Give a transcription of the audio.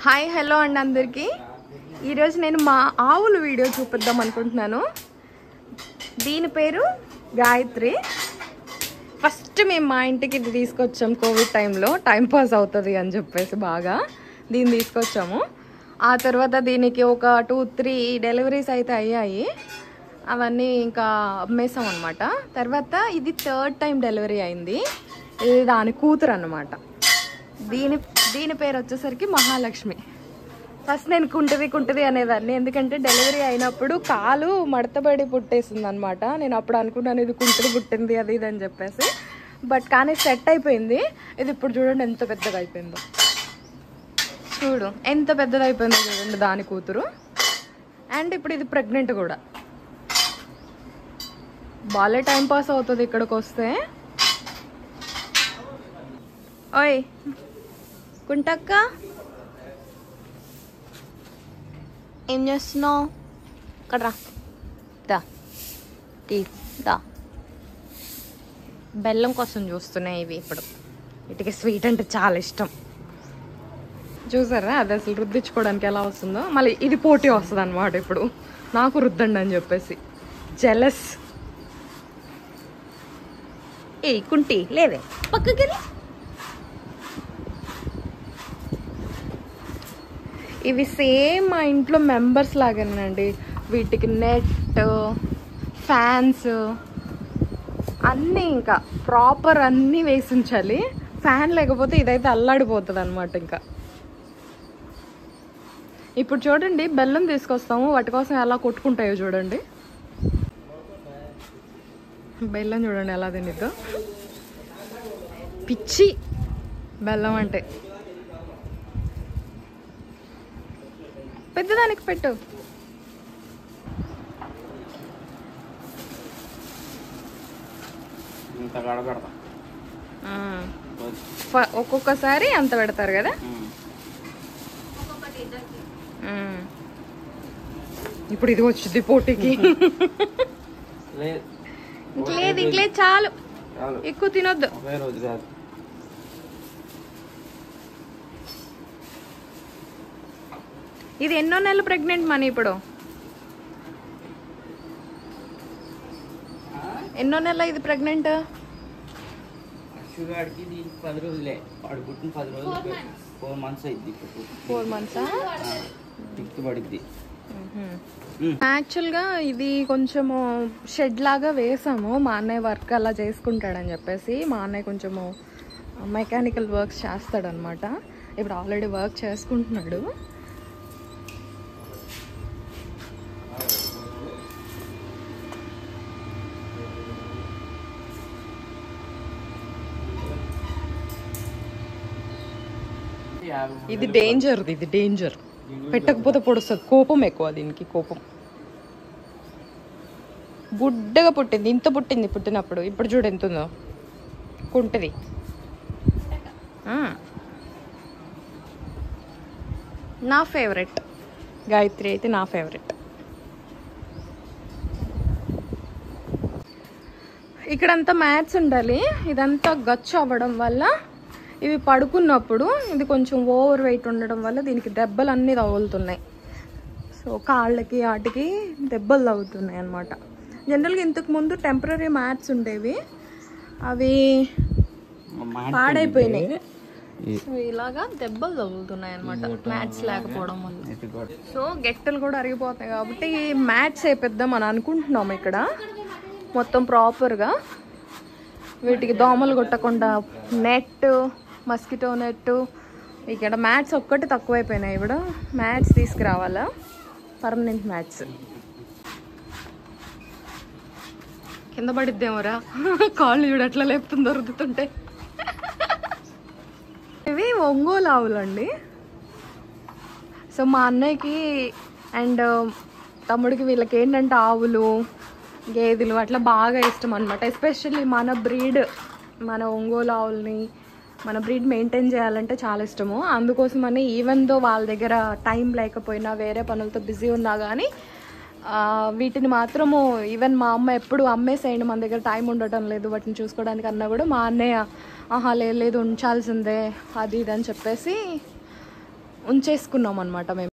Hi hello అండి అందరికీ. ఈరోజు నేను మా ఆవుల వీడియో చూపిద్దాం అనుకుంటున్నాను. దీని పేరు గాయత్రి. ఫస్ట్ మేము మా ఇంటికి ఇది తీసుకొచ్చాం కోవిడ్ టైంలో, టైంపాస్ అవుతుంది అని చెప్పేసి బాగా దీన్ని తీసుకొచ్చాము. ఆ తర్వాత దీనికి ఒక 2-3 డెలివరీస్ అయితే అయ్యాయి. అవన్నీ ఇంకా అమ్మేసాం అనమాట. తర్వాత ఇది 3rd టైం డెలివరీ అయింది. ఇది దాని కూతురు అన్నమాట. దీని పేరు వచ్చేసరికి మహాలక్ష్మి. ఫస్ట్ నేను కుంటిది అనేదాన్ని, ఎందుకంటే డెలివరీ అయినప్పుడు కాలు మడతబడి పుట్టేసింది అనమాట. నేను అప్పుడు అనుకున్నాను ఇది కుంటిది పుట్టింది అది ఇది అని చెప్పేసి. బట్ కానీ సెట్ అయిపోయింది. ఇది ఇప్పుడు చూడండి ఎంత పెద్దగా అయిపోయిందో. చూడు ఎంత పెద్దది అయిపోయిందో చూడండి దాని కూతురు. అండ్ ఇప్పుడు ఇది ప్రెగ్నెంట్ కూడా. బాగా టైం పాస్ అవుతుంది ఇక్కడికి వస్తే. ఓయ్ కుంటక్క, ఏం చేస్తున్నావు? ఇక్కడ రా. బెల్లం కోసం చూస్తున్నాయి ఇవి. ఇప్పుడు వీటికి స్వీట్ అంటే చాలా ఇష్టం. చూసారా అది అసలు రుద్దించుకోవడానికి ఎలా వస్తుందో. మళ్ళీ ఇది పోటీ వస్తుంది అనమాట. ఇప్పుడు నాకు రుద్దండి అని చెప్పేసి జెలస్. ఏ కుంటి లేదే పక్కకి. ఇవి సేమ్ మా ఇంట్లో మెంబర్స్ లాగానండి. వీటికి నెట్, ఫ్యాన్స్ అన్నీ ఇంకా ప్రాపర్ అన్నీ వేసి ఉంచాలి. ఫ్యాన్ లేకపోతే ఇదైతే అల్లాడిపోతుంది అనమాట. ఇంకా ఇప్పుడు చూడండి బెల్లం తీసుకొస్తాము, వాటి కోసం ఎలా కొట్టుకుంటాయో చూడండి. బెల్లం చూడండి ఎలా తినిద్దో. పిచ్చి బెల్లం అంటే. పెద్దదానికి పెట్టు. ఒక్కొక్కసారి అంత పెడతారు కదా. ఇప్పుడు ఇది వచ్చింది పోటీకి. ఇంకలేదు చాలు, ఎక్కువ తినొద్దు. ఇది ఎన్నో నెలలు ప్రెగ్నెంట్ మనీ? ఇప్పుడు ఎన్నో నెల ఇది ప్రెగ్నెంట్? 4 months. యాక్చువల్గా ఇది కొంచెము షెడ్ లాగా వేసాము. మా అన్నయ్య వర్క్ అలా చేసుకుంటాడని చెప్పేసి. మా అన్నయ్య కొంచెము మెకానికల్ వర్క్స్ చేస్తాడనమాట. ఇప్పుడు ఆల్రెడీ వర్క్ చేసుకుంటున్నాడు. ఇది డేంజర్. పెట్టకపోతే పొడుస్తుంది. కోపం ఎక్కువ దీనికి. కోపం బుడ్డగా పుట్టింది. ఇంత పుట్టింది పుట్టినప్పుడు. ఇప్పుడు చూడు ఎంత ఉందో. కుంటది. నా ఫేవరెట్ గాయత్రి అయితే నా ఫేవరెట్. ఇక్కడంతా మ్యాట్స్ ఉండాలి. ఇదంతా గచ్చు అవ్వడం వల్ల ఇవి పడుకున్నప్పుడు ఇది కొంచెం ఓవర్ వెయిట్ ఉండడం వల్ల దీనికి దెబ్బలు అన్నీ తగులుతున్నాయి. సో కాళ్ళకి వాటికి దెబ్బలు తగులుతున్నాయి అన్నమాట. జనరల్గా ఇంతకు ముందు టెంపరీ మ్యాట్స్ ఉండేవి, అవి పాడైపోయినాయి. సో ఇలాగా దెబ్బలు తగులుతున్నాయి అన్నమాట మ్యాట్స్ లేకపోవడం వల్ల. సో గెట్టలు కూడా అరిగిపోతాయి కాబట్టి మ్యాట్స్ వేపిద్దాం అని అనుకుంటున్నాం. ఇక్కడ మొత్తం ప్రాపర్గా వీటికి దోమలు కొట్టకుండా నెట్, మస్కిటో నెట్. ఇక్కడ మ్యాట్స్ ఒక్కటి తక్కువైపోయినాయి. ఇప్పుడు మ్యాట్స్ తీసుకురావాలా, పర్మనెంట్ మ్యాట్స్. కింద పడిద్దేమోరా, కాళ్ళు చూడట్లా లేపుతుందో రుద్దుతుంటే. ఇవి ఒంగోలు ఆవులు అండి. సో మా అన్నయ్యకి అండ్ తమ్ముడికి వీళ్ళకి ఏంటంటే ఆవులు, గేదెలు అట్లా బాగా ఇష్టం అనమాట. ఎస్పెషల్లీ మన బ్రీడ్, మన ఒంగోలు ఆవుల్ని మన బ్రీడ్ మెయింటైన్ చేయాలంటే చాలా ఇష్టము. అందుకోసమని ఈవెన్ దో వాళ్ళ దగ్గర టైం లేకపోయినా, వేరే పనులతో బిజీ ఉన్నా కానీ వీటిని మాత్రము ఈవెన్ మా అమ్మ ఎప్పుడు అమ్మేసేయండి, మన దగ్గర టైం ఉండటం లేదు వాటిని చూసుకోవడానికి అన్నా కూడా మా అన్నయ్య ఆహా లేదు ఉంచాల్సిందే అది ఇది అని చెప్పేసి ఉంచేసుకున్నాం అనమాట మేము.